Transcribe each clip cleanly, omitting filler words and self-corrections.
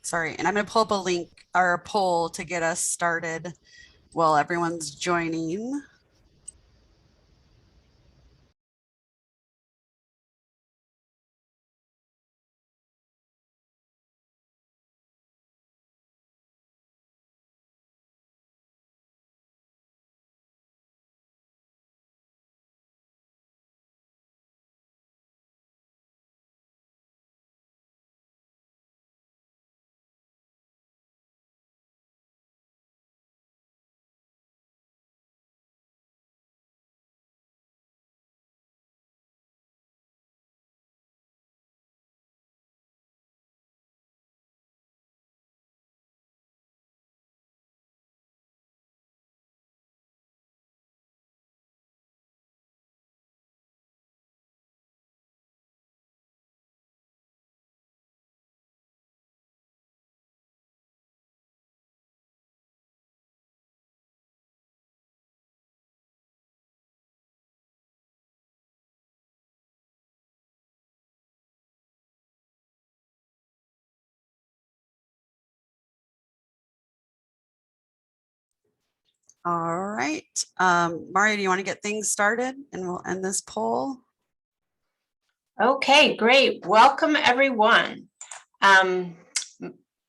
Sorry, and I'm going to pull up a link or a poll to get us started while everyone's joining. All right. Mario, do you want to get things started and we'll end this poll? Okay, great. Welcome, everyone.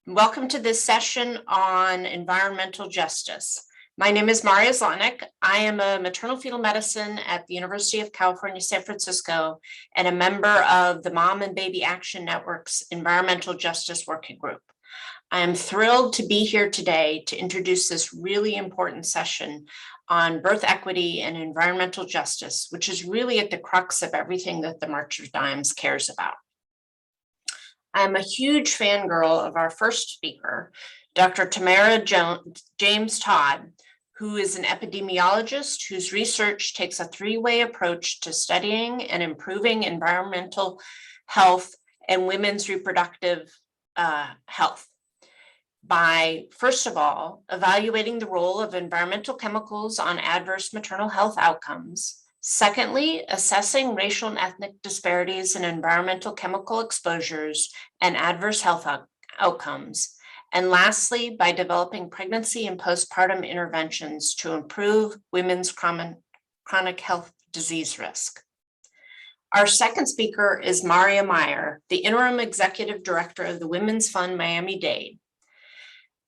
Welcome to this session on environmental justice. My name is Maria Zlonik. I am a maternal fetal medicine at the University of California, San Francisco, and a member of the Mom and Baby Action Network's Environmental Justice Working Group. I am thrilled to be here today to introduce this really important session on birth equity and environmental justice, which is really at the crux of everything that the March of Dimes cares about. I'm a huge fangirl of our first speaker, Dr. Tamara James Todd, who is an epidemiologist whose research takes a three-way approach to studying and improving environmental health and women's reproductive health. By, first of all, evaluating the role of environmental chemicals on adverse maternal health outcomes. Secondly, assessing racial and ethnic disparities in environmental chemical exposures and adverse health outcomes. And lastly, by developing pregnancy and postpartum interventions to improve women's chronic health disease risk. Our second speaker is Maria Meyer, the interim executive director of the Women's Fund Miami-Dade.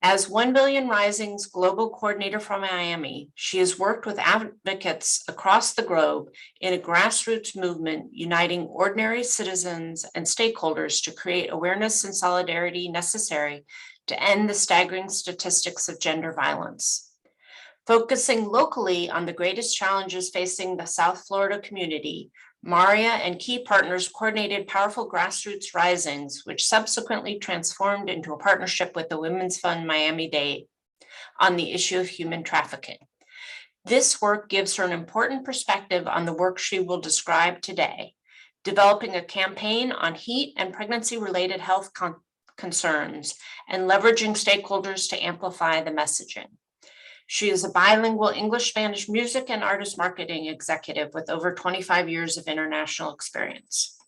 As 1 Billion Rising's global coordinator for Miami, she has worked with advocates across the globe in a grassroots movement uniting ordinary citizens and stakeholders to create awareness and solidarity necessary to end the staggering statistics of gender violence. Focusing locally on the greatest challenges facing the South Florida community, Maria and key partners coordinated powerful grassroots risings, which subsequently transformed into a partnership with the Women's Fund Miami-Dade on the issue of human trafficking. This work gives her an important perspective on the work she will describe today, developing a campaign on heat and pregnancy-related health concerns and leveraging stakeholders to amplify the messaging. She is a bilingual English-Spanish music and artist marketing executive with over 25 years of international experience.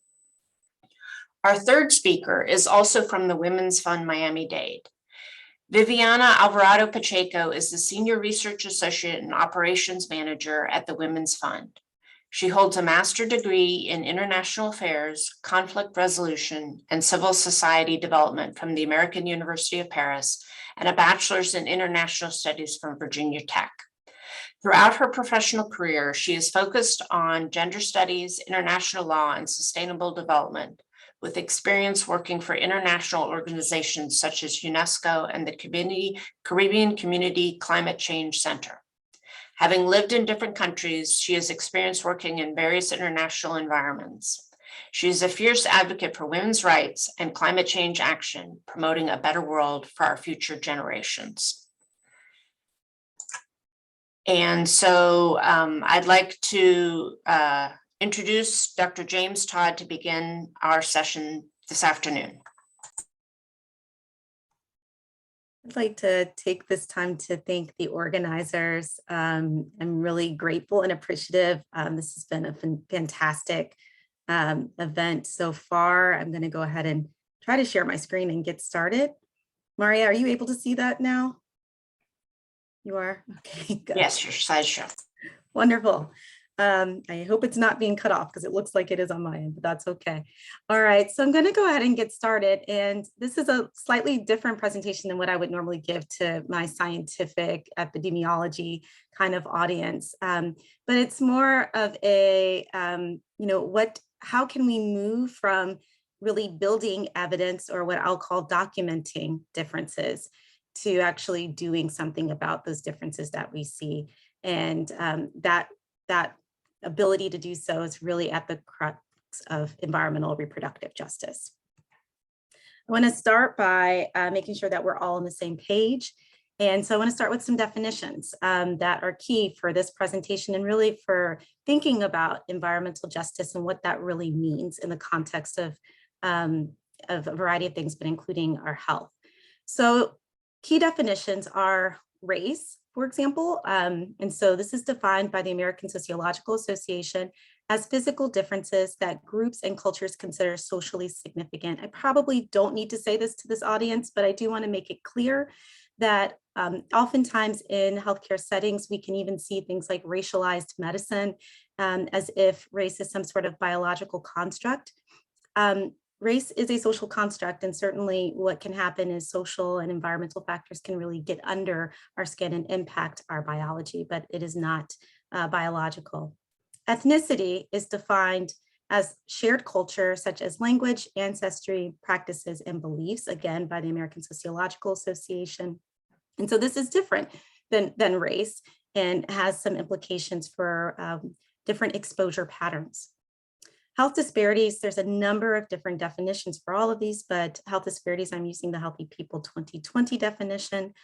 Our third speaker is also from the Women's Fund Miami-Dade. Viviana Alvarado Pacheco is the Senior Research Associate and Operations Manager at the Women's Fund. She holds a master's degree in International Affairs, Conflict Resolution, and Civil Society Development from the American University of Paris, and a bachelor's in International Studies from Virginia Tech. Throughout her professional career, she is focused on gender studies, international law, and sustainable development, with experience working for international organizations such as UNESCO and the Caribbean Community Climate Change Center. Having lived in different countries, she has experience working in various international environments. She is a fierce advocate for women's rights and climate change action, promoting a better world for our future generations. And so I'd like to introduce Dr. James Todd to begin our session this afternoon. I'd like to take this time to thank the organizers. I'm really grateful and appreciative. This has been a fantastic event so far. I'm going to go ahead and try to share my screen and get started. Maria, are you able to see that now? You are? Okay, good. Yes, your slideshow. Wonderful. I hope it's not being cut off because it looks like it is on my end, but that's okay. All right, so I'm going to go ahead and get started. And this is a slightly different presentation than what I would normally give to my scientific epidemiology kind of audience. But it's more of a, how can we move from really building evidence, or what I'll call documenting differences, to actually doing something about those differences that we see. And that ability to do so is really at the crux of environmental reproductive justice. I want to start by making sure that we're all on the same page. And so I want to start with some definitions that are key for this presentation, and really for thinking about environmental justice and what that really means in the context of a variety of things, but including our health. So key definitions are race, for example. And so this is defined by the American Sociological Association as physical differences that groups and cultures consider socially significant. I probably don't need to say this to this audience, but I do want to make it clear that oftentimes in healthcare settings, we can even see things like racialized medicine, as if race is some sort of biological construct. Race is a social construct, and certainly what can happen is social and environmental factors can really get under our skin and impact our biology, but it is not biological. Ethnicity is defined as shared culture, such as language, ancestry, practices, and beliefs, again, by the American Sociological Association. And so this is different than race, and has some implications for different exposure patterns. Health disparities, there's a number of different definitions for all of these, but health disparities, I'm using the Healthy People 2020 definition,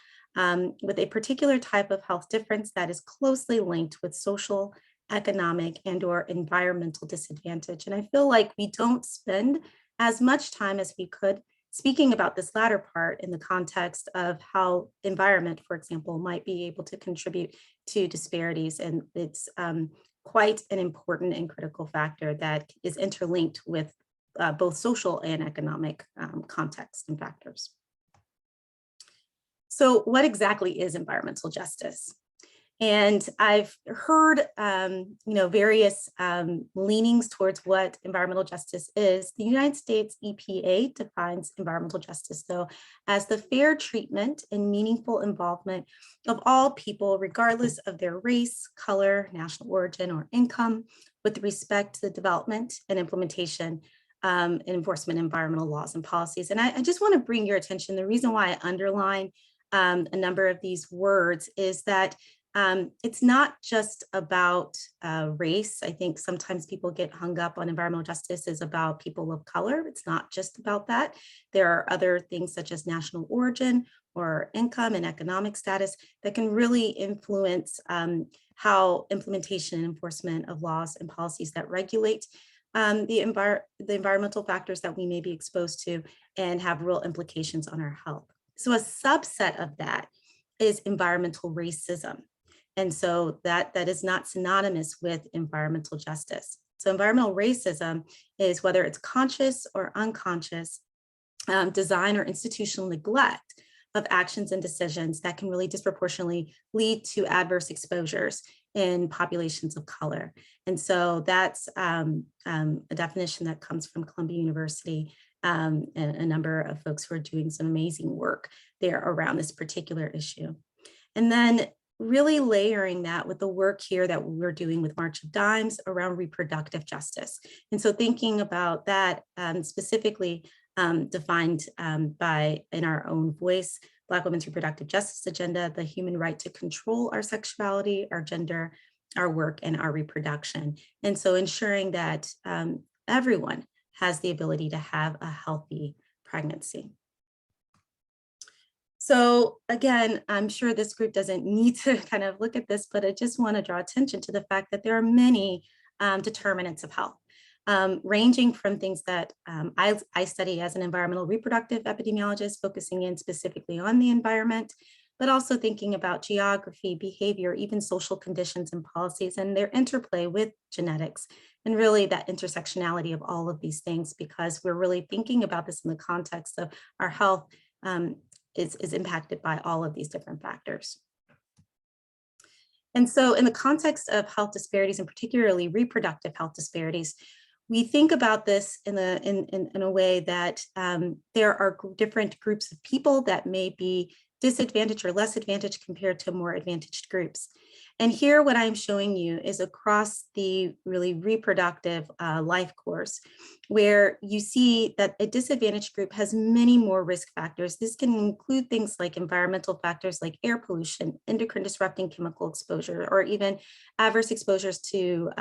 with a particular type of health difference that is closely linked with social, economic, and/or environmental disadvantage. And I feel like we don't spend as much time as we could speaking about this latter part in the context of how environment, for example, might be able to contribute to disparities. And it's quite an important and critical factor that is interlinked with both social and economic context and factors. So what exactly is environmental justice? And I've heard various leanings towards what environmental justice is. The United States EPA defines environmental justice, though, as the fair treatment and meaningful involvement of all people, regardless of their race, color, national origin, or income, with respect to the development and implementation and enforcement of environmental laws and policies. And I just want to bring your attention, the reason why I underline a number of these words is that it's not just about race. I think sometimes people get hung up on environmental justice is about people of color. It's not just about that. There are other things such as national origin or income and economic status that can really influence how implementation and enforcement of laws and policies that regulate the environmental factors that we may be exposed to and have real implications on our health. So a subset of that is environmental racism. And so that is not synonymous with environmental justice. So environmental racism is, whether it's conscious or unconscious, design or institutional neglect of actions and decisions that can really disproportionately lead to adverse exposures in populations of color. And so that's a definition that comes from Columbia University, and a number of folks who are doing some amazing work there around this particular issue. And then really layering that with the work here that we're doing with March of Dimes around reproductive justice. And so thinking about that specifically defined by, in our own voice, Black Women's Reproductive Justice Agenda, the human right to control our sexuality, our gender, our work, and our reproduction. And so ensuring that everyone has the ability to have a healthy pregnancy. So again, I'm sure this group doesn't need to kind of look at this, but I just want to draw attention to the fact that there are many determinants of health, ranging from things that I study as an environmental reproductive epidemiologist, focusing in specifically on the environment, but also thinking about geography, behavior, even social conditions and policies, and their interplay with genetics, and really that intersectionality of all of these things, because we're really thinking about this in the context of our health is impacted by all of these different factors. And so in the context of health disparities, and particularly reproductive health disparities, we think about this in a way that there are different groups of people that may be disadvantaged or less advantaged compared to more advantaged groups. And here what I'm showing you is across the really reproductive life course, where you see that a disadvantaged group has many more risk factors. This can include things like environmental factors like air pollution, endocrine disrupting chemical exposure, or even adverse exposures to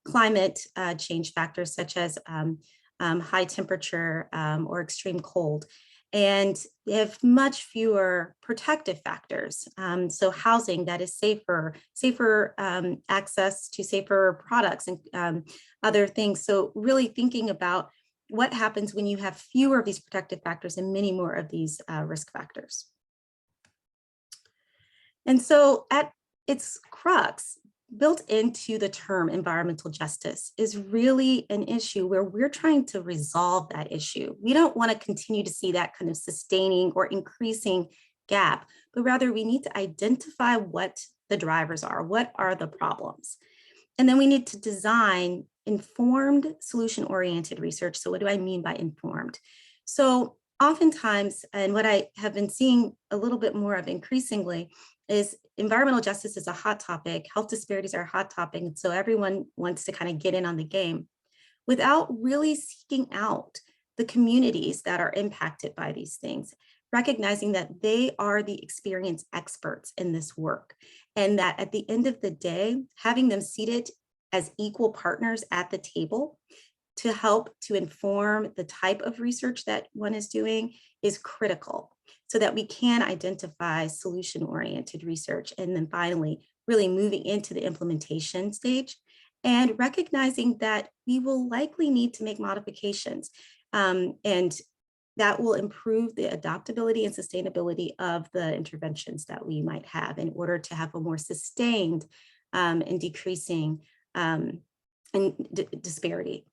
climate change factors such as high temperature or extreme cold. And they have much fewer protective factors. So housing that is safer access to safer products and other things. So really thinking about what happens when you have fewer of these protective factors and many more of these risk factors. And so at its crux, built into the term environmental justice is really an issue where we're trying to resolve that issue. We don't want to continue to see that kind of sustaining or increasing gap, but rather we need to identify what the drivers are, what are the problems. And then we need to design informed solution-oriented research. So what do I mean by informed? So oftentimes, and what I have been seeing a little bit more of increasingly, is environmental justice is a hot topic, health disparities are a hot topic, and so everyone wants to kind of get in on the game without really seeking out the communities that are impacted by these things, recognizing that they are the experienced experts in this work, and that at the end of the day, having them seated as equal partners at the table to help to inform the type of research that one is doing is critical, so that we can identify solution-oriented research. And then finally, really moving into the implementation stage and recognizing that we will likely need to make modifications. And that will improve the adaptability and sustainability of the interventions that we might have in order to have a more sustained and decreasing disparity.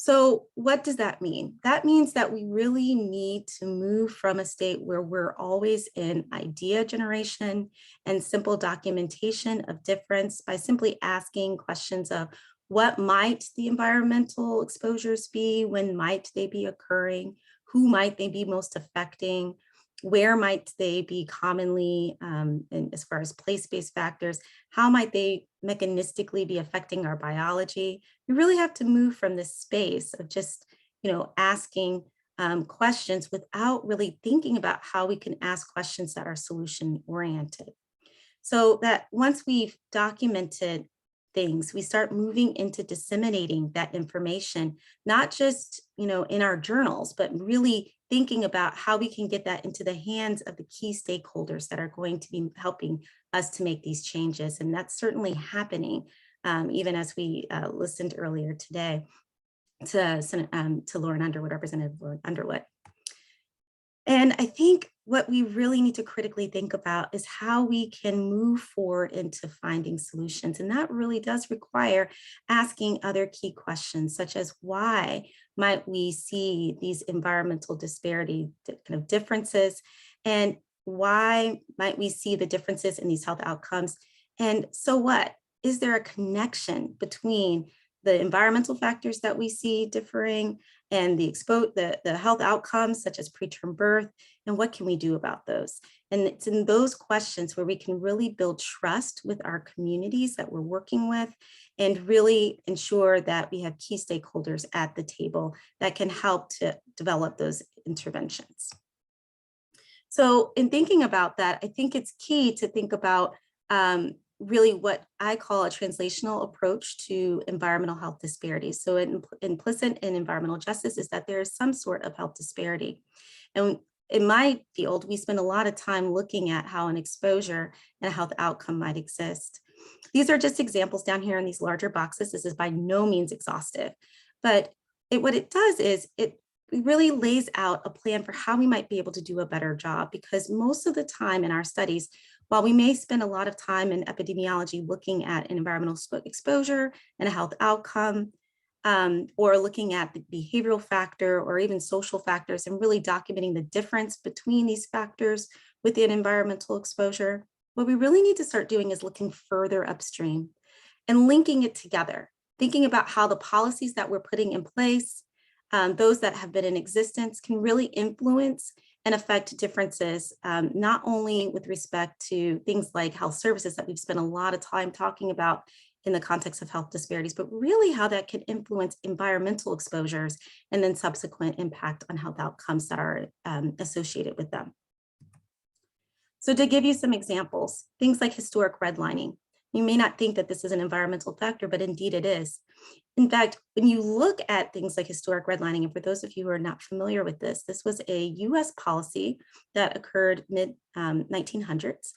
So what does that mean? That means that we really need to move from a state where we're always in idea generation and simple documentation of difference by simply asking questions of what might the environmental exposures be, when might they be occurring, who might they be most affecting, where might they be commonly, and as far as place-based factors, how might they mechanistically be affecting our biology? We really have to move from this space of just, asking questions without really thinking about how we can ask questions that are solution-oriented. So that once we've documented things, we start moving into disseminating that information, not just, in our journals, but really thinking about how we can get that into the hands of the key stakeholders that are going to be helping us to make these changes. And that's certainly happening, even as we listened earlier today to Lauren Underwood, Representative Lauren Underwood. And I think what we really need to critically think about is how we can move forward into finding solutions. And that really does require asking other key questions, such as why might we see these environmental disparity kind of differences, and why might we see the differences in these health outcomes? And so what? Is there a connection between the environmental factors that we see differing and the health outcomes such as preterm birth, and what can we do about those? And it's in those questions where we can really build trust with our communities that we're working with and really ensure that we have key stakeholders at the table that can help to develop those interventions. So in thinking about that, I think it's key to think about really what I call a translational approach to environmental health disparities. So implicit in environmental justice is that there is some sort of health disparity. And in my field, we spend a lot of time looking at how an exposure and a health outcome might exist. These are just examples down here in these larger boxes. This is by no means exhaustive, but what it does is it really lays out a plan for how we might be able to do a better job, because most of the time in our studies, while we may spend a lot of time in epidemiology looking at an environmental exposure and a health outcome, or looking at the behavioral factor or even social factors and really documenting the difference between these factors within environmental exposure, what we really need to start doing is looking further upstream and linking it together, thinking about how the policies that we're putting in place, those that have been in existence, can really influence and affect differences, not only with respect to things like health services that we've spent a lot of time talking about in the context of health disparities, but really how that can influence environmental exposures and then subsequent impact on health outcomes that are associated with them. So to give you some examples, things like historic redlining. You may not think that this is an environmental factor, but indeed it is. In fact, when you look at things like historic redlining, and for those of you who are not familiar with this, this was a US policy that occurred mid-1900s,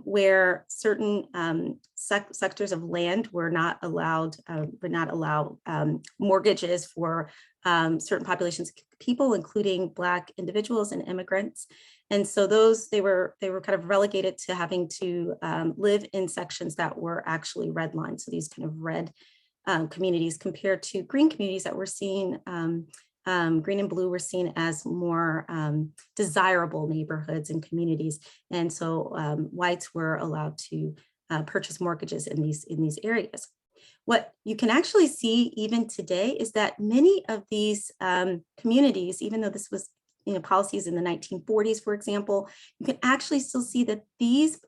where certain sectors of land were not allowed, would not allow mortgages for certain populations of people, including Black individuals and immigrants. And so they were kind of relegated to having to live in sections that were actually redlined. So these kind of red communities compared to green communities that were seen, green and blue were seen as more desirable neighborhoods and communities. And so whites were allowed to purchase mortgages in these areas. What you can actually see even today is that many of these communities, even though this was policies in the 1940s, for example, you can actually still see that these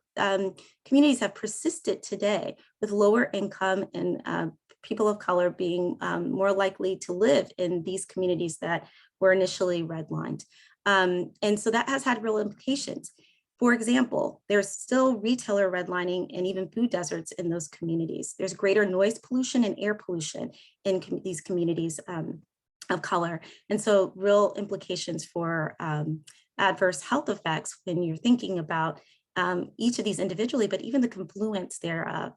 communities have persisted today with lower income and people of color being more likely to live in these communities that were initially redlined. And so that has had real implications. For example, there's still retailer redlining and even food deserts in those communities. There's greater noise pollution and air pollution in these communities of color. And so real implications for adverse health effects when you're thinking about each of these individually, but even the confluence thereof.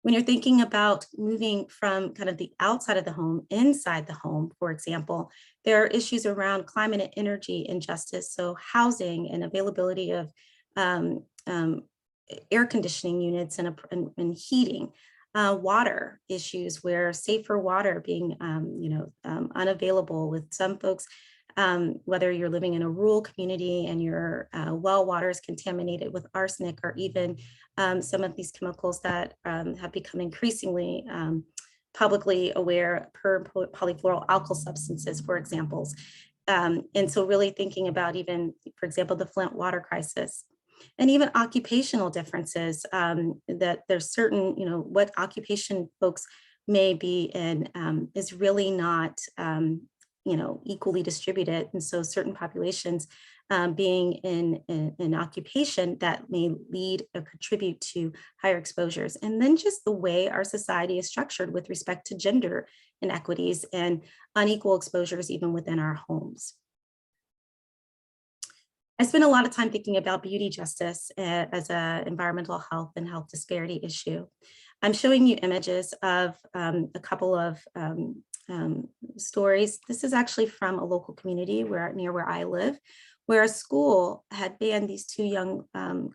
When you're thinking about moving from kind of the outside of the home, inside the home, for example, there are issues around climate and energy injustice. So housing and availability of air conditioning units and heating. Water issues where safer water being unavailable with some folks, whether you're living in a rural community and your well water is contaminated with arsenic or even some of these chemicals that have become increasingly publicly aware, per polyfluoroalkyl substances, for examples. And so really thinking about even, for example, the Flint water crisis. And even occupational differences, that there's certain, what occupation folks may be in is really not, equally distributed. And so certain populations being in occupation that may lead or contribute to higher exposures. And then just the way our society is structured with respect to gender inequities and unequal exposures even within our homes. I spent a lot of time thinking about beauty justice as an environmental health and health disparity issue. I'm showing you images of a couple of stories. This is actually from a local community near where I live, where a school had banned these two young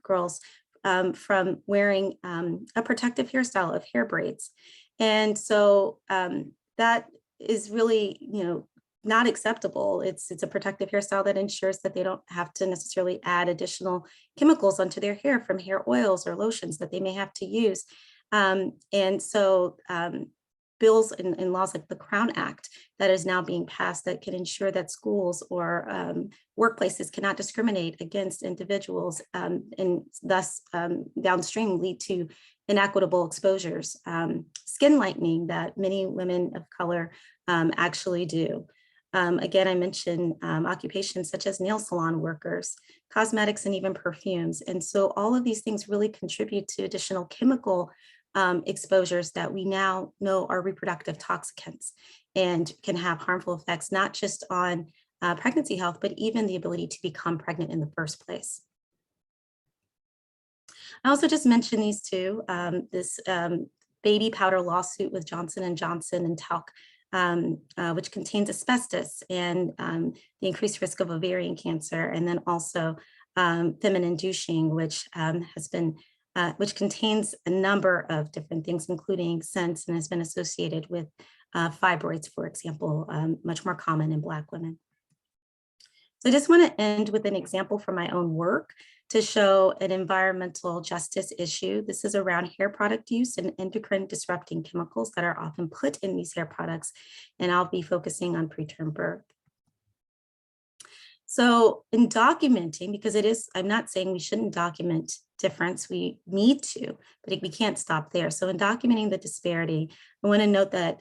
girls from wearing a protective hairstyle of hair braids. And so that is really, not acceptable. It's a protective hairstyle that ensures that they don't have to necessarily add additional chemicals onto their hair from hair oils or lotions that they may have to use. And so bills and laws like the Crown Act that is now being passed that can ensure that schools or workplaces cannot discriminate against individuals and thus downstream lead to inequitable exposures. Skin lightening that many women of color actually do. Again, I mentioned occupations such as nail salon workers, cosmetics, and even perfumes. And so all of these things really contribute to additional chemical exposures that we now know are reproductive toxicants and can have harmful effects, not just on pregnancy health, but even the ability to become pregnant in the first place. I also just mentioned these two, this baby powder lawsuit with Johnson & Johnson and talc, which contains asbestos and the increased risk of ovarian cancer, and then also feminine douching, which has been which contains a number of different things, including scents, and has been associated with fibroids, for example, much more common in Black women. So I just want to end with an example from my own work to show an environmental justice issue. This is around hair product use and endocrine disrupting chemicals that are often put in these hair products. And I'll be focusing on preterm birth. So in documenting, because it is, I'm not saying we shouldn't document difference, we need to, but we can't stop there. So in documenting the disparity, I want to note that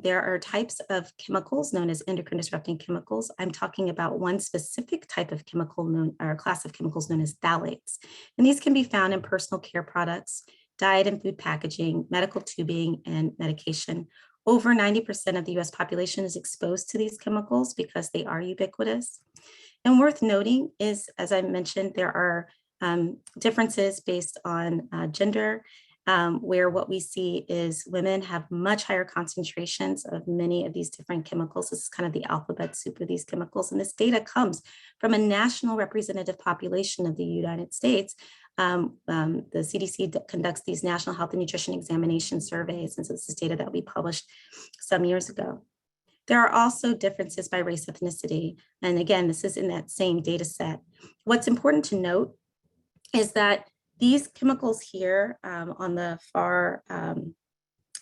there are types of chemicals known as endocrine disrupting chemicals. I'm talking about one specific type of chemical known, or class of chemicals known as phthalates. And these can be found in personal care products, diet and food packaging, medical tubing, and medication. Over 90% of the US population is exposed to these chemicals because they are ubiquitous. And worth noting is, as I mentioned, there are differences based on gender, where what we see is women have much higher concentrations of many of these different chemicals. This is kind of the alphabet soup of these chemicals. And this data comes from a national representative population of the United States. The CDC conducts these national health and nutrition examination surveys. And so this is data that we published some years ago. There are also differences by race, ethnicity. And again, this is in that same data set. What's important to note is that these chemicals here on the far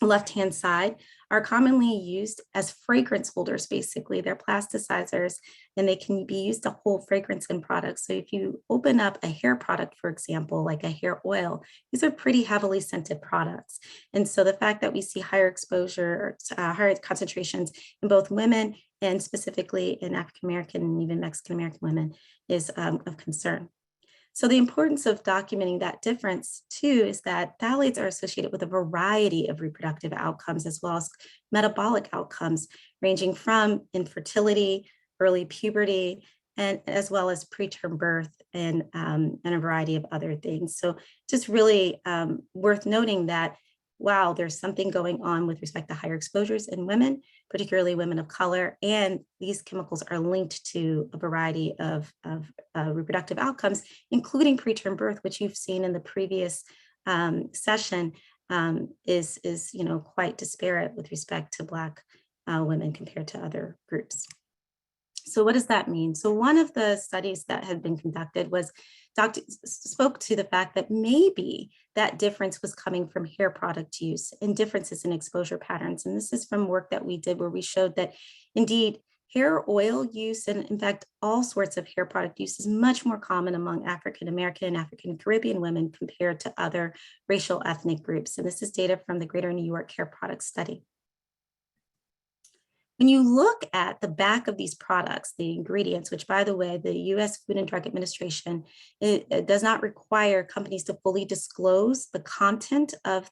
left-hand side are commonly used as fragrance holders, basically. They're plasticizers, and they can be used to hold fragrance in products. So if you open up a hair product, for example, like a hair oil, these are pretty heavily scented products. And so the fact that we see higher exposure, higher concentrations in both women and specifically in African-American and even Mexican-American women is of concern. So the importance of documenting that difference too is that phthalates are associated with a variety of reproductive outcomes as well as metabolic outcomes, ranging from infertility, early puberty, and as well as preterm birth and a variety of other things. So just really worth noting that, wow, there's something going on with respect to higher exposures in women, particularly women of color, and these chemicals are linked to a variety of reproductive outcomes, including preterm birth, which you've seen in the previous session is quite disparate with respect to Black women compared to other groups. So what does that mean? So one of the studies that had been conducted was spoke to the fact that maybe that difference was coming from hair product use and differences in exposure patterns. And this is from work that we did where we showed that indeed hair oil use and in fact all sorts of hair product use is much more common among African American and African Caribbean women compared to other racial ethnic groups. And this is data from the Greater New York Hair Product Study. When you look at the back of these products, the ingredients, which by the way, the US Food and Drug Administration, it does not require companies to fully disclose the content of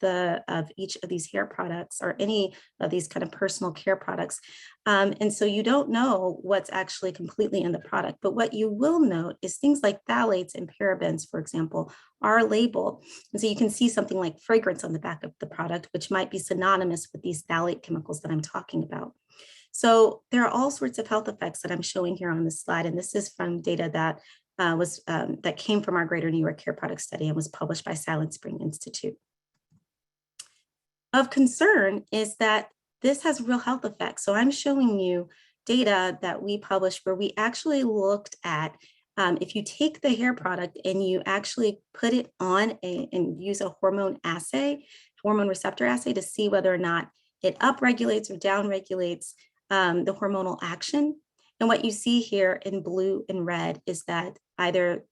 each of these hair products or any of these kind of personal care products. And so you don't know what's actually completely in the product, but what you will note is things like phthalates and parabens, for example, are labeled. And so you can see something like fragrance on the back of the product, which might be synonymous with these phthalate chemicals that I'm talking about. So there are all sorts of health effects that I'm showing here on this slide. And this is from data that that came from our Greater New York Hair Product Study and was published by Silent Spring Institute. Of concern is that this has real health effects. So I'm showing you data that we published where we actually looked at if you take the hair product and you actually put it on and use a hormone assay, hormone receptor assay to see whether or not it upregulates or downregulates the hormonal action. And what you see here in blue and red is that either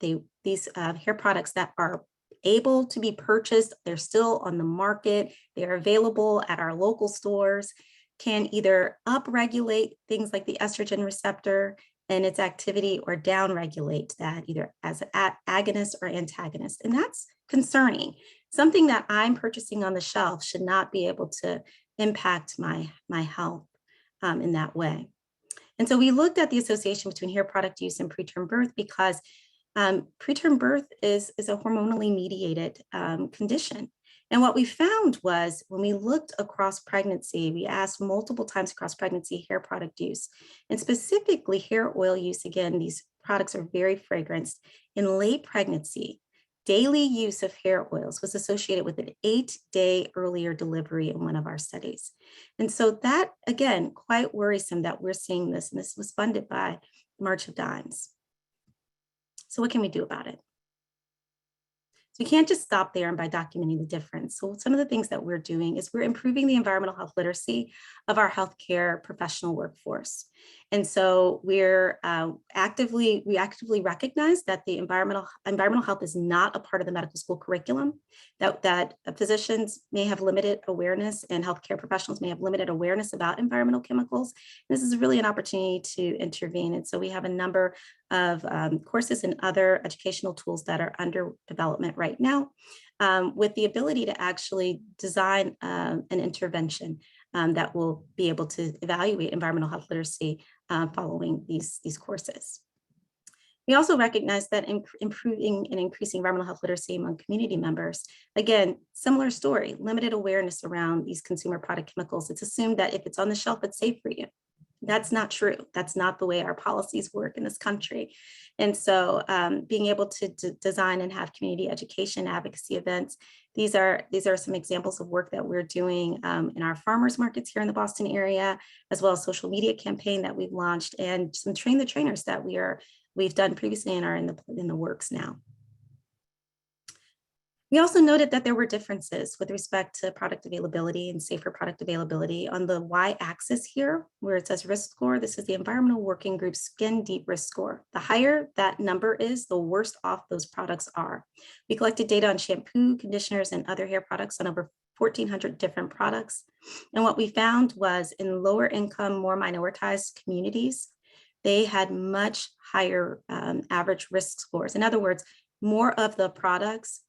these hair products that are able to be purchased, they're still on the market, they're available at our local stores, can either upregulate things like the estrogen receptor and its activity or downregulate that either as an agonist or antagonist. And that's concerning. Something that I'm purchasing on the shelf should not be able to impact my health in that way. And so we looked at the association between hair product use and preterm birth because preterm birth is a hormonally mediated condition. And what we found was when we looked across pregnancy, we asked multiple times across pregnancy hair product use, and specifically hair oil use. Again, these products are very fragranced. In late pregnancy, daily use of hair oils was associated with an 8-day earlier delivery in one of our studies. And so that, again, quite worrisome that we're seeing this, and this was funded by March of Dimes. So what can we do about it? So we can't just stop there and by documenting the difference. So some of the things that we're doing is we're improving the environmental health literacy of our healthcare professional workforce. And so we're actively recognize that the environmental health is not a part of the medical school curriculum, that physicians may have limited awareness and healthcare professionals may have limited awareness about environmental chemicals. This is really an opportunity to intervene. And so we have a number of courses and other educational tools that are under development right now, with the ability to actually design an intervention that will be able to evaluate environmental health literacy following these courses. We also recognize that improving and increasing environmental health literacy among community members, again, similar story, limited awareness around these consumer product chemicals. It's assumed that if it's on the shelf, it's safe for you. That's not true. That's not the way our policies work in this country. And so being able to design and have community education advocacy events, these are some examples of work that we're doing in our farmers markets here in the Boston area, as well as social media campaign that we've launched and some train the trainers that we've done previously and are in the works now. We also noted that there were differences with respect to product availability and safer product availability. On the y-axis here, where it says risk score, this is the Environmental Working Group Skin Deep Risk Score. The higher that number is, the worse off those products are. We collected data on shampoo, conditioners, and other hair products on over 1,400 different products. And what we found was in lower income, more minoritized communities, they had much higher average risk scores. In other words, more of the products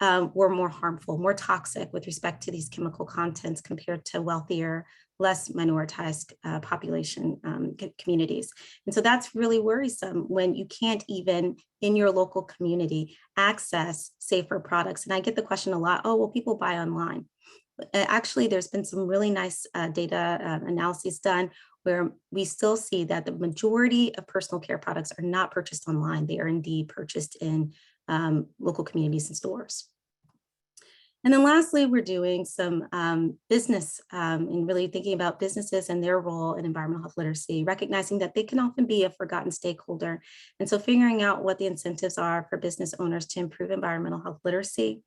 were more harmful, more toxic with respect to these chemical contents compared to wealthier, less minoritized population communities. And so that's really worrisome when you can't even in your local community access safer products. And I get the question a lot, oh, well, people buy online. Actually, there's been some really nice data analyses done where we still see that the majority of personal care products are not purchased online. They are indeed purchased in local communities and stores. And then lastly, we're doing some business and really thinking about businesses and their role in environmental health literacy, recognizing that they can often be a forgotten stakeholder. And so figuring out what the incentives are for business owners to improve environmental health literacy,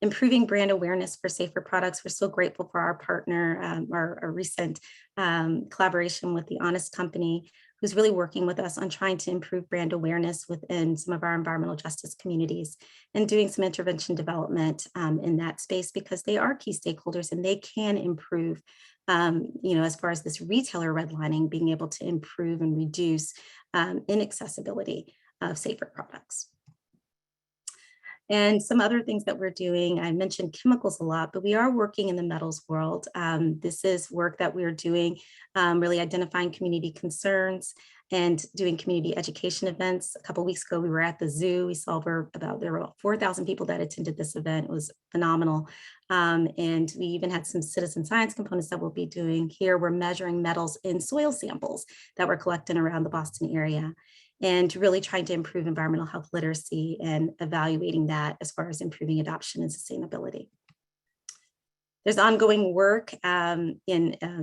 improving brand awareness for safer products. We're so grateful for our partner, our recent collaboration with The Honest Company, who's really working with us on trying to improve brand awareness within some of our environmental justice communities and doing some intervention development in that space because they are key stakeholders and they can improve, as far as this retailer redlining, being able to improve and reduce inaccessibility of safer products. And some other things that we're doing, I mentioned chemicals a lot, but we are working in the metals world. This is work that we're doing, really identifying community concerns and doing community education events. A couple of weeks ago, we were at the zoo. We saw there were about 4,000 people that attended this event. It was phenomenal. And we even had some citizen science components that we'll be doing here. We're measuring metals in soil samples that we're collecting around the Boston area, and really trying to improve environmental health literacy and evaluating that as far as improving adoption and sustainability. There's ongoing work in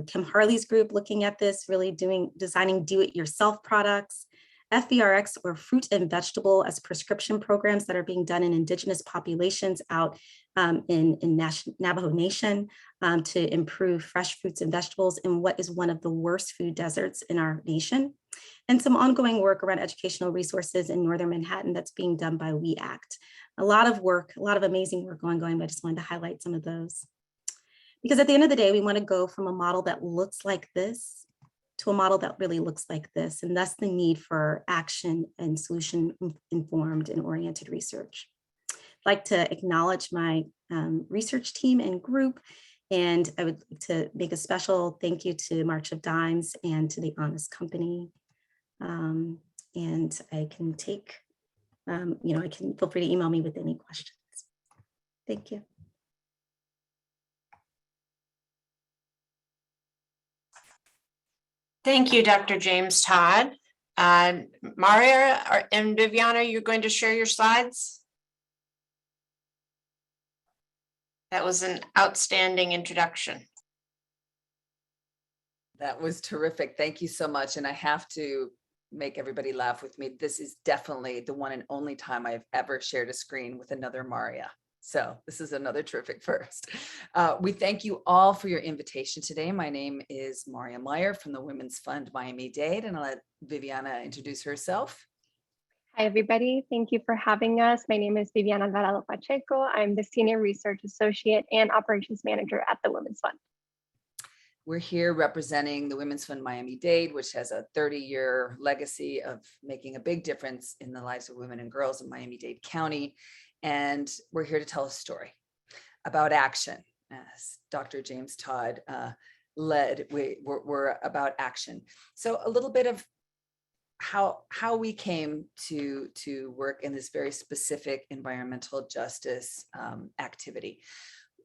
Kim Harley's group looking at this, really designing do-it-yourself products, FVRX or fruit and vegetable as prescription programs that are being done in indigenous populations out in Navajo Nation to improve fresh fruits and vegetables in what is one of the worst food deserts in our nation. And some ongoing work around educational resources in Northern Manhattan that's being done by We Act. A lot of work, a lot of amazing work going, but I just wanted to highlight some of those. Because at the end of the day, we want to go from a model that looks like this to a model that really looks like this, and thus the need for action and solution-informed and oriented research. I'd like to acknowledge my research team and group, and I would like to make a special thank you to March of Dimes and to The Honest Company. And I can take, I can feel free to email me with any questions. Thank you. Thank you, Dr. James Todd. Maria and Viviana, you're going to share your slides? That was an outstanding introduction. That was terrific. Thank you so much. And I have to make everybody laugh with me. This is definitely the one and only time I've ever shared a screen with another Maria. So this is another terrific first. We thank you all for your invitation today. My name is Maria Meyer from the Women's Fund Miami-Dade, and I'll let Viviana introduce herself. Hi, everybody. Thank you for having us. My name is Viviana Alvarado Pacheco. I'm the Senior Research Associate and Operations Manager at the Women's Fund. We're here representing the Women's Fund Miami-Dade, which has a 30-year legacy of making a big difference in the lives of women and girls in Miami-Dade County. And we're here to tell a story about action. As Dr. James Todd led, we're about action. So a little bit of how we came to work in this very specific environmental justice activity.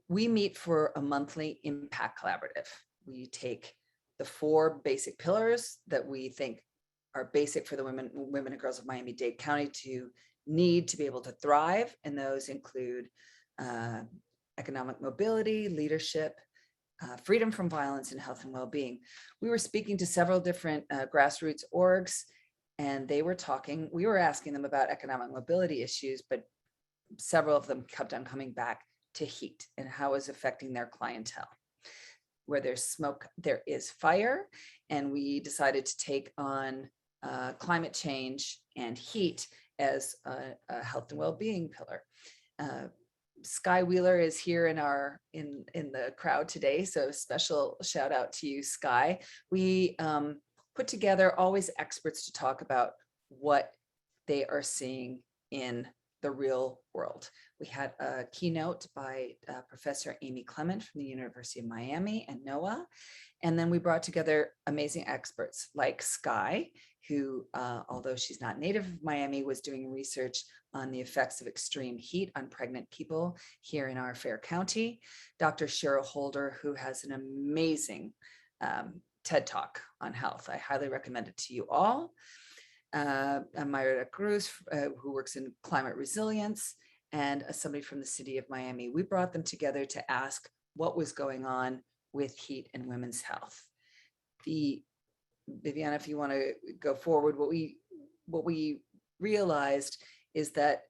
We meet for a monthly impact collaborative. We take the 4 basic pillars that we think are basic for the women and girls of Miami-Dade County to need to be able to thrive. And those include economic mobility, leadership, freedom from violence, and health and well-being. We were speaking to several different grassroots orgs, and we were asking them about economic mobility issues, but several of them kept on coming back to heat and how it's affecting their clientele. Where there's smoke, there is fire. And we decided to take on climate change and heat as a health and well-being pillar. Sky Wheeler is here in the crowd today. So special shout out to you, Sky. We put together always experts to talk about what they are seeing in the real world. We had a keynote by Professor Amy Clement from the University of Miami and NOAA. And then we brought together amazing experts like Sky, who, although she's not native of Miami, was doing research on the effects of extreme heat on pregnant people here in our fair county. Dr. Cheryl Holder, who has an amazing TED Talk on health. I highly recommend it to you all. Mayra Cruz, who works in climate resilience, and somebody from the city of Miami. We brought them together to ask what was going on with heat and women's health. Viviana, if you want to go forward, what we realized is that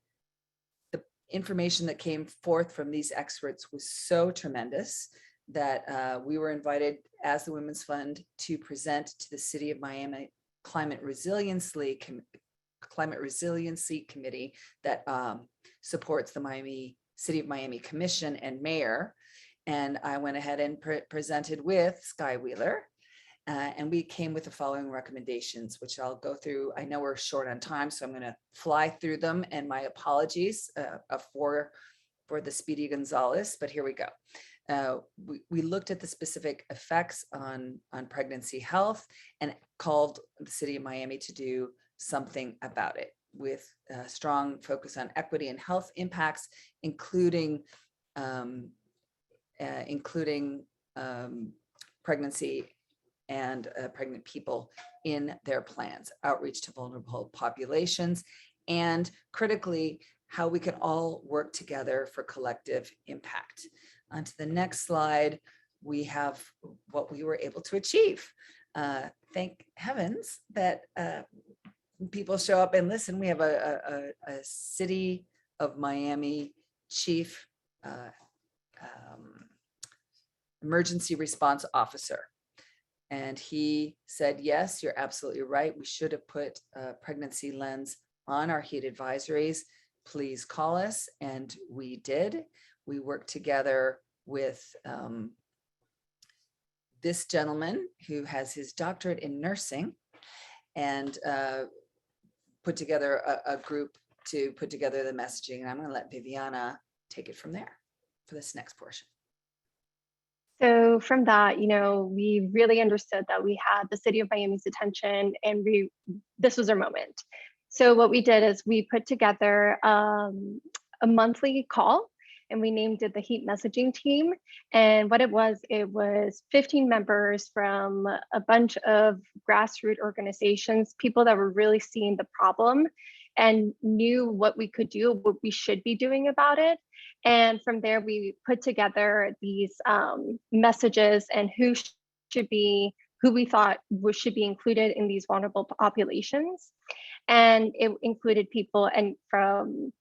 the information that came forth from these experts was so tremendous that we were invited as the Women's Fund to present to the City of Miami Climate Resiliency Committee that supports the City of Miami Commission and Mayor. And I went ahead and presented with Sky Wheeler. And we came with the following recommendations, which I'll go through. I know we're short on time, so I'm going to fly through them. And my apologies for the Speedy Gonzalez, but here we go. We looked at the specific effects on pregnancy health and called the City of Miami to do something about it with a strong focus on equity and health impacts, including pregnancy and pregnant people in their plans, outreach to vulnerable populations, and critically, how we can all work together for collective impact. On to the next slide, we have what we were able to achieve. Thank heavens that people show up and listen. We have a City of Miami chief emergency response officer. And he said, yes, you're absolutely right. We should have put a pregnancy lens on our heat advisories. Please call us. And we did. We worked together with this gentleman who has his doctorate in nursing and put together a group to put together the messaging. And I'm going to let Viviana take it from there for this next portion. So from that, we really understood that we had the City of Miami's attention, and this was our moment. So what we did is we put together a monthly call, and we named it the Heat Messaging Team. And what it was 15 members from a bunch of grassroots organizations, people that were really seeing the problem and knew what we could do, what we should be doing about it. And from there, we put together these messages and who we thought should be included in these vulnerable populations. And it included people and from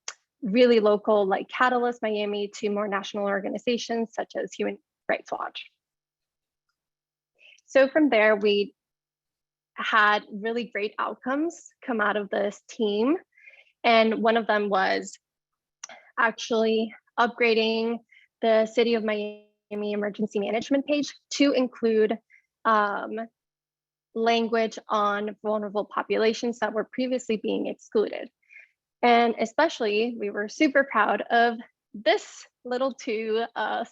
really local like Catalyst Miami to more national organizations such as Human Rights Watch. So from there, we had really great outcomes come out of this team. And one of them was actually upgrading the City of Miami emergency management page to include language on vulnerable populations that were previously being excluded. And especially, we were super proud of this little two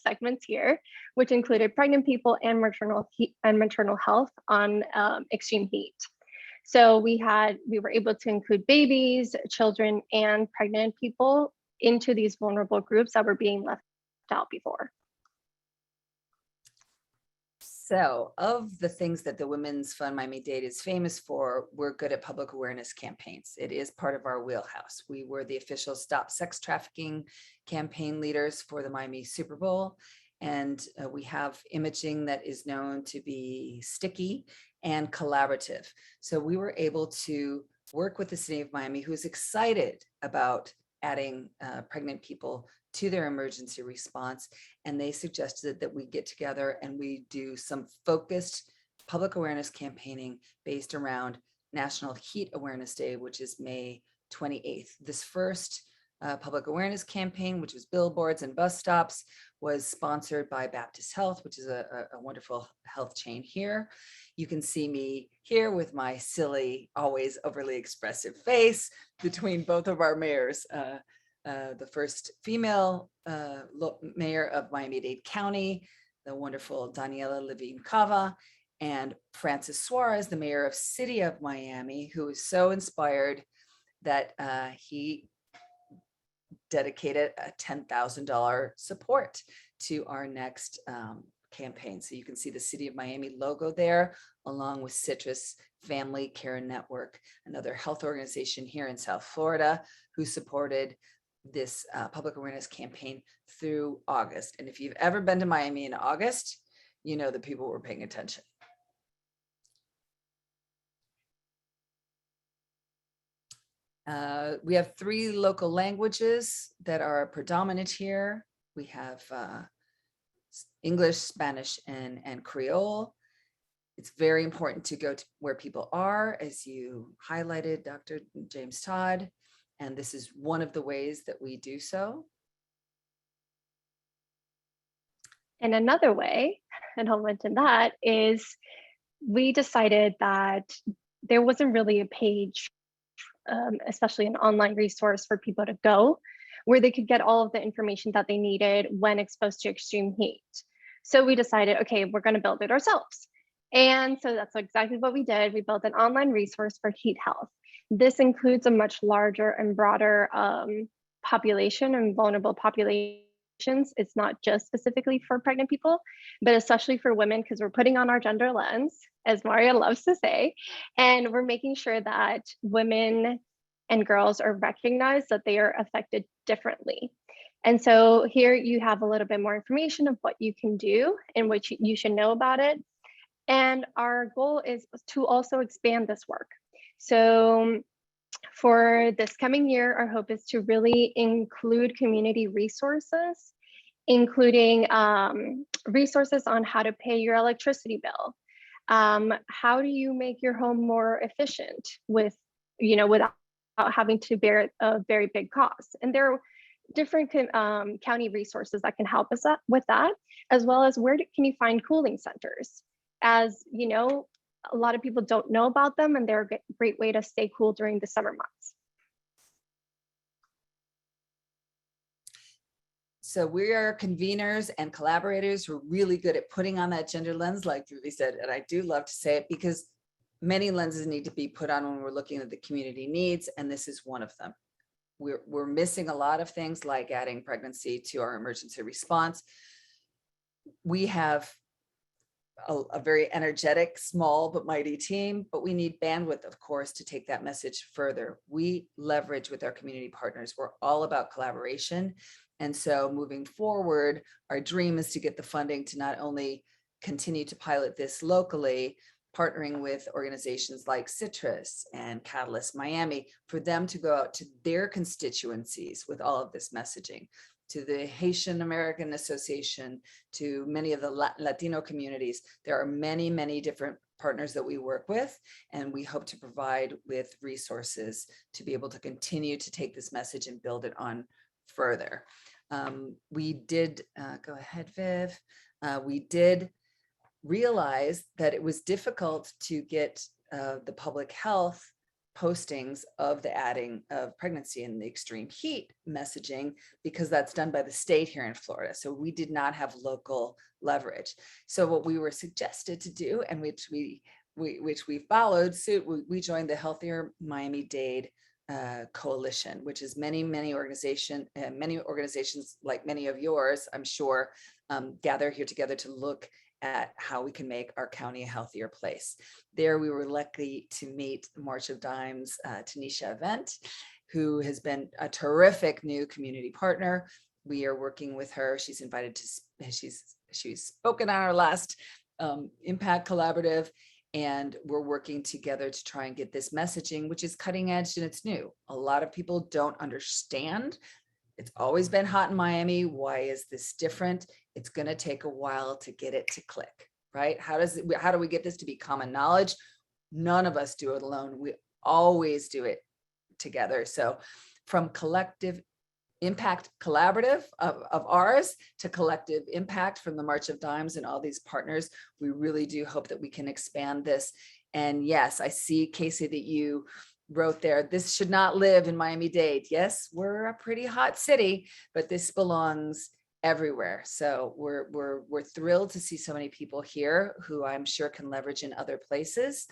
segments here, which included pregnant people and maternal health on extreme heat. So we were able to include babies, children, and pregnant people into these vulnerable groups that were being left out before. So of the things that the Women's Fund Miami-Dade is famous for, we're good at public awareness campaigns. It is part of our wheelhouse. We were the official Stop Sex Trafficking campaign leaders for the Miami Super Bowl. And we have imaging that is known to be sticky and collaborative. So we were able to work with the city of Miami, who's excited about adding pregnant people to their emergency response. And they suggested that we get together and we do some focused public awareness campaigning based around National Heat Awareness Day, which is May 28th. This first public awareness campaign, which was billboards and bus stops, was sponsored by Baptist Health, which is a wonderful health chain here. You can see me here with my silly, always overly expressive face between both of our mayors. The first female mayor of Miami-Dade County, the wonderful Daniela Levine Cava, and Francis Suarez, the mayor of City of Miami, who was so inspired that he dedicated a $10,000 support to our next campaign. So you can see the City of Miami logo there, along with Citrus Family Care Network, another health organization here in South Florida, who supported this public awareness campaign through August. And if you've ever been to Miami in August, you know that people were paying attention. We have 3 local languages that are predominant here. We have English, Spanish, and Creole. It's very important to go to where people are, as you highlighted, Dr. James Todd. And this is one of the ways that we do so. And another way, and I'll mention that, is we decided that there wasn't really a page, especially an online resource for people to go, where they could get all of the information that they needed when exposed to extreme heat. So we decided, okay, we're going to build it ourselves. And so that's exactly what we did. We built an online resource for heat health. This includes a much larger and broader population and vulnerable populations. It's not just specifically for pregnant people, but especially for women, because we're putting on our gender lens, as Maria loves to say, and we're making sure that women and girls are recognized that they are affected differently. And so here you have a little bit more information of what you can do and what you should know about it. And our goal is to also expand this work. So for this coming year, our hope is to really include community resources, including resources on how to pay your electricity bill. How do you make your home more efficient without having to bear a very big cost? And there are different county resources that can help us with that, as well as where can you find cooling centers? As you know, a lot of people don't know about them, and they're a great way to stay cool during the summer months. So we are conveners and collaborators. We're really good at putting on that gender lens, like Ruby said, and I do love to say it because many lenses need to be put on when we're looking at the community needs, and this is one of them. We're missing a lot of things, like adding pregnancy to our emergency response. We have a very energetic, small but mighty team, but we need bandwidth, of course, to take that message further. We leverage with our community partners. We're all about collaboration. And so moving forward, our dream is to get the funding to not only continue to pilot this locally, partnering with organizations like Citrus and Catalyst Miami for them to go out to their constituencies with all of this messaging, to the Haitian American Association, to many of the Latino communities. There are many, many different partners that we work with, and we hope to provide with resources to be able to continue to take this message and build it on further. We did, go ahead, Viv. We did realize that it was difficult to get the public health postings of the adding of pregnancy in the extreme heat messaging, because that's done by the state here in Florida. So we did not have local leverage. So what we were suggested to do, and which we followed suit, we joined the Healthier Miami-Dade coalition, which is many organizations like many of yours, I'm sure, gather here together to look at how we can make our county a healthier place. There we were lucky to meet March of Dimes Tanisha Event, who has been a terrific new community partner. We are working with her. She's invited to, she's spoken on our last Impact Collaborative, and we're working together to try and get this messaging, which is cutting edge and it's new. A lot of people don't understand. It's always been hot in Miami. Why is this different? It's going to take a while to get it to click, right? How do we get this to be common knowledge? None of us do it alone. We always do it together. So from collective impact collaborative of ours to collective impact from the March of Dimes and all these partners, we really do hope that we can expand this. And yes, I see, Casey, that you wrote there, this should not live in Miami-Dade. Yes, we're a pretty hot city, but this belongs everywhere. So we're thrilled to see so many people here who I'm sure can leverage in other places.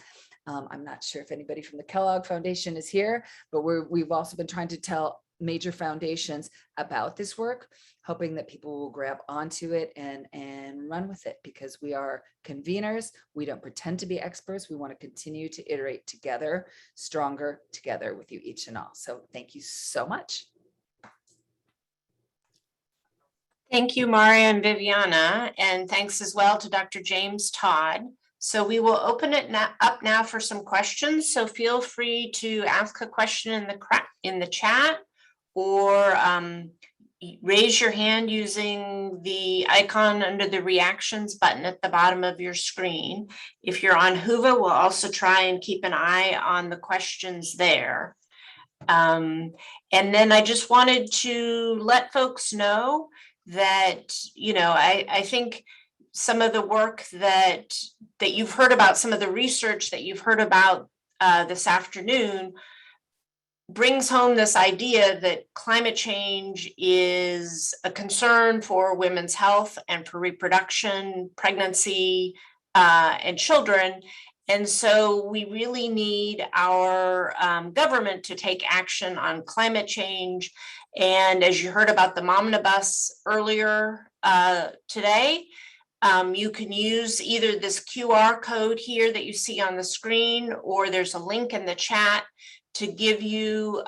I'm not sure if anybody from the Kellogg Foundation is here, but we've also been trying to tell major foundations about this work, hoping that people will grab onto it and run with it, because we are conveners. We don't pretend to be experts. We want to continue to iterate together, stronger together with you each and all. So thank you so much. Thank you, Maria and Viviana, and thanks as well to Dr. James Todd. So we will open it up now for some questions. So feel free to ask a question in the chat, or raise your hand using the icon under the reactions button at the bottom of your screen. If you're on Whova, we'll also try and keep an eye on the questions there. And then I just wanted to let folks know that, you know, I think some of the work that you've heard about, some of the research that you've heard about this afternoon brings home this idea that climate change is a concern for women's health and for reproduction, pregnancy, and children. And so we really need our government to take action on climate change. And as you heard about the Momnibus earlier today, you can use either this QR code here that you see on the screen, or there's a link in the chat to give you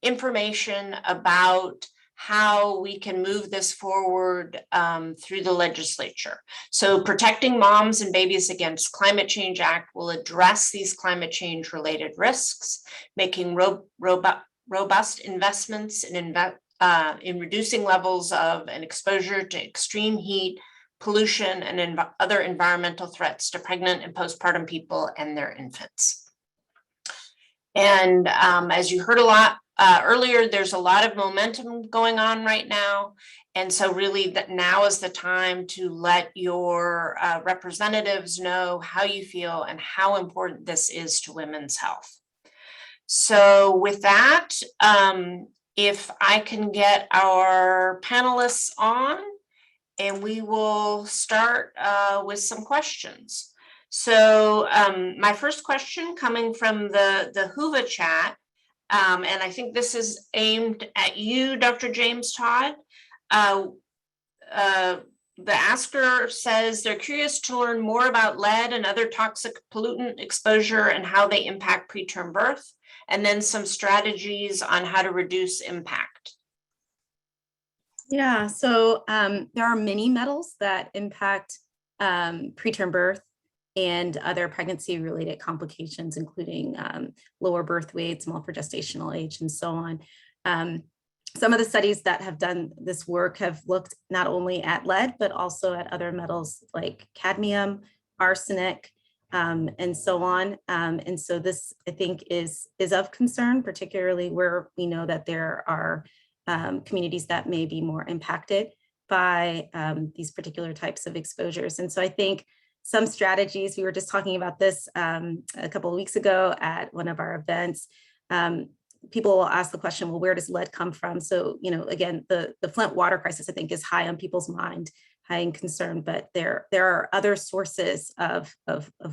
information about how we can move this forward through the legislature. So Protecting Moms and Babies Against Climate Change Act will address these climate change related risks, making robust investments in reducing levels of and exposure to extreme heat, pollution, and other environmental threats to pregnant and postpartum people and their infants. And as you heard a lot earlier, there's a lot of momentum going on right now. And so really that now is the time to let your representatives know how you feel and how important this is to women's health. So with that, if I can get our panelists on, and we will start with some questions. So my first question coming from the Whova chat, and I think this is aimed at you, Dr. James Todd. the asker says they're curious to learn more about lead and other toxic pollutant exposure and how they impact preterm birth, and then some strategies on how to reduce impact. Yeah, so there are many metals that impact preterm birth and other pregnancy-related complications, including lower birth weight, small for gestational age, and so on. Some of the studies that have done this work have looked not only at lead, but also at other metals like cadmium, arsenic, and so on. And so this, I think, is of concern, particularly where we know that there are communities that may be more impacted by these particular types of exposures. And so I think some strategies, we were just talking about this a couple of weeks ago at one of our events. People will ask the question, well, where does lead come from? So, you know, again, the Flint water crisis, I think, is high on people's mind, high in concern, but there are other sources of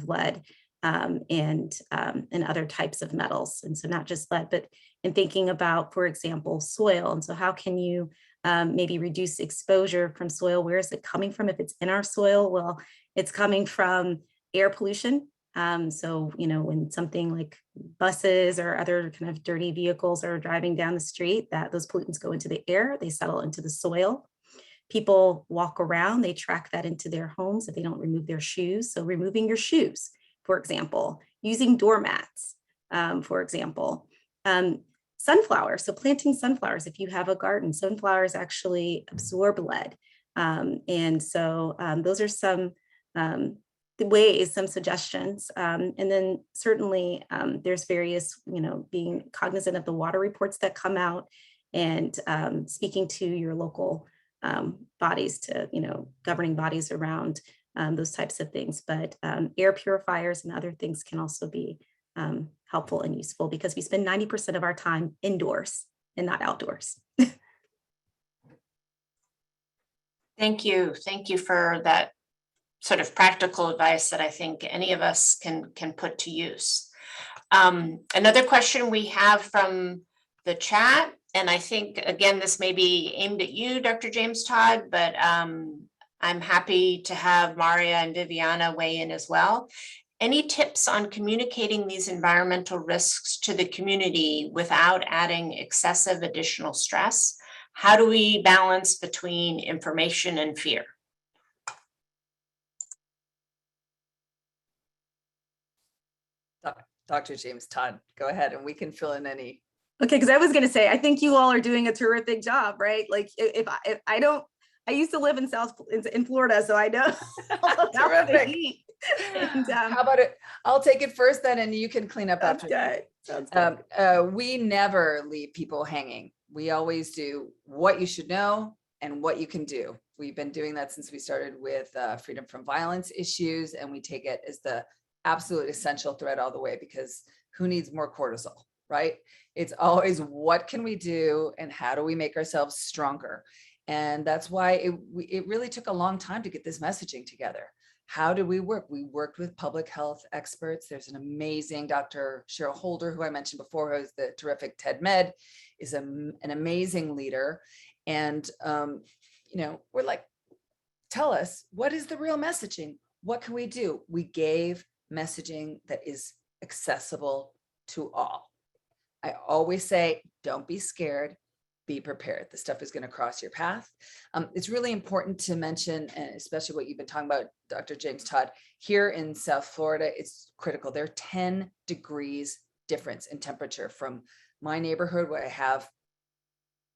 lead and other types of metals. And so not just lead, but in thinking about, for example, soil. And so how can you maybe reduce exposure from soil? Where is it coming from? If it's in our soil, well, it's coming from air pollution. So, you know, when something like buses or other kind of dirty vehicles are driving down the street, that those pollutants go into the air, they settle into the soil. People walk around, they track that into their homes if they don't remove their shoes. So removing your shoes, for example, using doormats, for example. Sunflowers, so planting sunflowers, if you have a garden, sunflowers actually absorb lead. And so those are some ways, some suggestions. And then certainly there's various, you know, being cognizant of the water reports that come out and speaking to your local bodies, to, you know, governing bodies around those types of things. But air purifiers and other things can also be helpful and useful, because we spend 90% of our time indoors and not outdoors. Thank you. Thank you for that sort of practical advice that I think any of us can put to use. Another question we have from the chat, and I think, again, this may be aimed at you, Dr. James Todd, but I'm happy to have Maria and Viviana weigh in as well. Any tips on communicating these environmental risks to the community without adding excessive additional stress? How do we balance between information and fear? Dr. James Todd, go ahead and we can fill in any. Okay, because I was going to say, I think you all are doing a terrific job, right? Like if I don't, I used to live in Florida, so I know about the heat. And, how about it? I'll take it first then, and you can clean up after. Okay. Sounds good. We never leave people hanging. We always do what you should know and what you can do. We've been doing that since we started with freedom from violence issues, and we take it as the absolute essential thread all the way, because who needs more cortisol, right? It's always what can we do and how do we make ourselves stronger? And that's why it really took a long time to get this messaging together. How did we work? We worked with public health experts. There's an amazing Dr. Cheryl Holder, who I mentioned before, who's the terrific TED Med, is an amazing leader. And, you know, we're like, tell us, what is the real messaging? What can we do? We gave messaging that is accessible to all. I always say, don't be scared, be prepared. This stuff is going to cross your path. It's really important to mention, and especially what you've been talking about, Dr. James Todd, here in South Florida, it's critical. There are 10 degrees difference in temperature from my neighborhood, where I have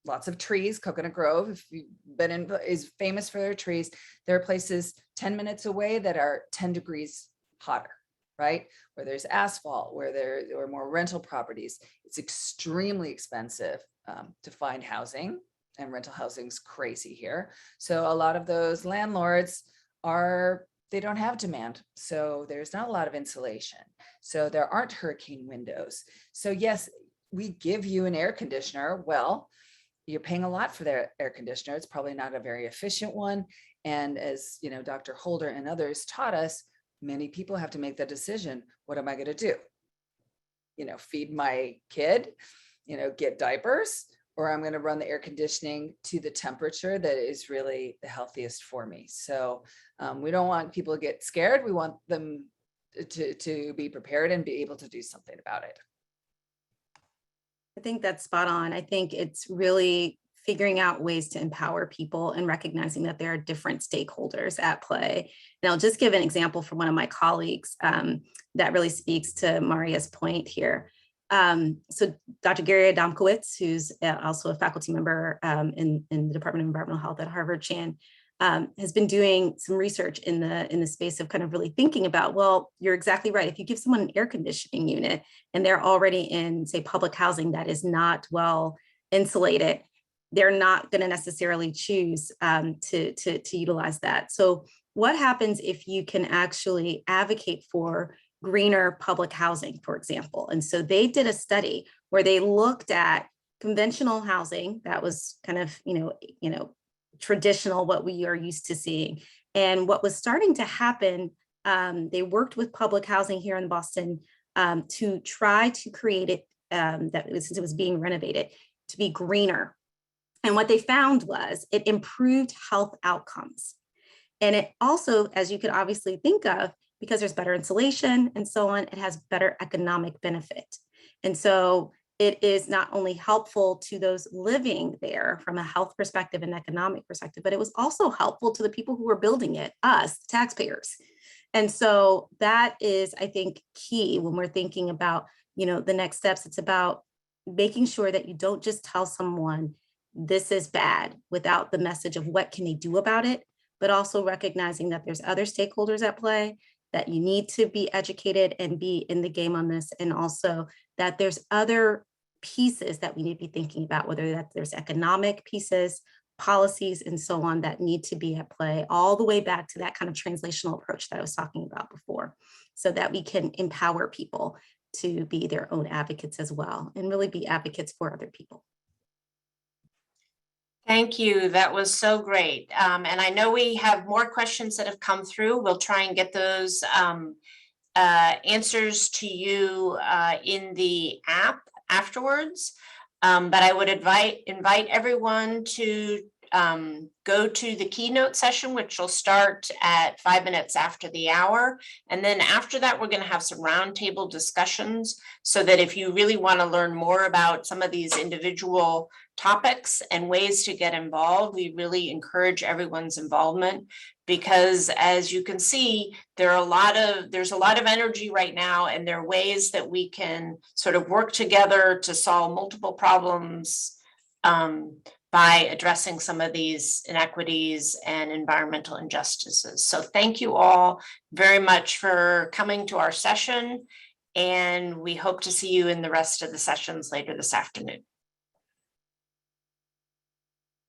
lots of trees. Coconut Grove, if you've been in, is famous for their trees. There are places 10 minutes away that are 10 degrees hotter, right? Where there's asphalt, where there are more rental properties. It's extremely expensive to find housing, and rental housing's crazy here. So a lot of those landlords they don't have demand. So there's not a lot of insulation. So there aren't hurricane windows. So yes, we give you an air conditioner. Well, you're paying a lot for their air conditioner. It's probably not a very efficient one. And as you know, Dr. Holder and others taught us, many people have to make that decision. What am I going to do? You know, feed my kid, you know, get diapers, or I'm going to run the air conditioning to the temperature that is really the healthiest for me. So we don't want people to get scared. We want them to be prepared and be able to do something about it. I think that's spot on. I think it's really figuring out ways to empower people and recognizing that there are different stakeholders at play. And I'll just give an example from one of my colleagues that really speaks to Maria's point here. So Dr. Gary Adamkowitz, who's also a faculty member in the Department of Environmental Health at Harvard Chan, has been doing some research in the space of kind of really thinking about, well, you're exactly right. If you give someone an air conditioning unit and they're already in, say, public housing that is not well insulated, they're not going to necessarily choose to utilize that. So what happens if you can actually advocate for greener public housing, for example? And so they did a study where they looked at conventional housing that was kind of, traditional, what we are used to seeing. And what was starting to happen, they worked with public housing here in Boston to try to create it, since it was being renovated, to be greener. And what they found was it improved health outcomes. And it also, as you could obviously think of, because there's better insulation and so on, it has better economic benefit. And so it is not only helpful to those living there from a health perspective and economic perspective, but it was also helpful to the people who were building it, us, taxpayers. And so that is, I think, key when we're thinking about, the next steps. It's about making sure that you don't just tell someone this is bad without the message of what can they do about it, but also recognizing that there's other stakeholders at play, that you need to be educated and be in the game on this, and also that there's other pieces that we need to be thinking about, whether that there's economic pieces, policies, and so on that need to be at play, all the way back to that kind of translational approach that I was talking about before, so that we can empower people to be their own advocates as well, and really be advocates for other people. Thank you. That was so great. And I know we have more questions that have come through. We'll try and get those answers to you in the app afterwards. But I would invite everyone to go to the keynote session, which will start at 5 minutes after the hour. And then after that, we're going to have some roundtable discussions, so that if you really want to learn more about some of these individual topics and ways to get involved, we really encourage everyone's involvement, because as you can see, there's a lot of energy right now, and there are ways that we can sort of work together to solve multiple problems by addressing some of these inequities and environmental injustices. So thank you all very much for coming to our session, and we hope to see you in the rest of the sessions later this afternoon.